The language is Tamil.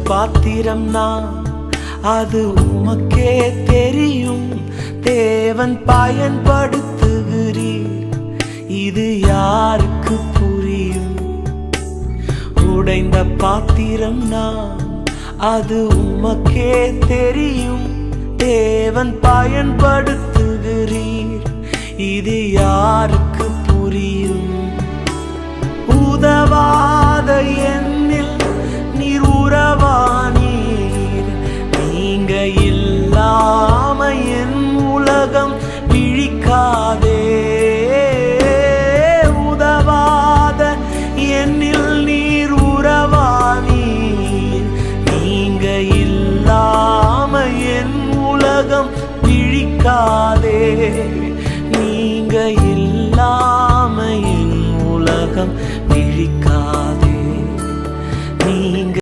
பாத்திரம் நான், அது உமக்கே தெரியும். தேவன் பயன்படுத்துகிறீர், இது யாருக்கு புரியும்? உடைந்த பாத்திரம் நான், அது உமக்கே தெரியும். தேவன் பயன்படுத்துகிறீர், இது யாருக்கு புரியும்? உதவாத என்னில் நீர் உறவானீர், நீங்க இல்லாம என் உலகம் விழிக்காதே. உதவாத என்னில் நீர் உறவானீர், நீங்க இல்லாம என் உலகம் விழிக்காதே. நீங்க இல்லாம என் உலகம் விழிக்காதே. நீங்க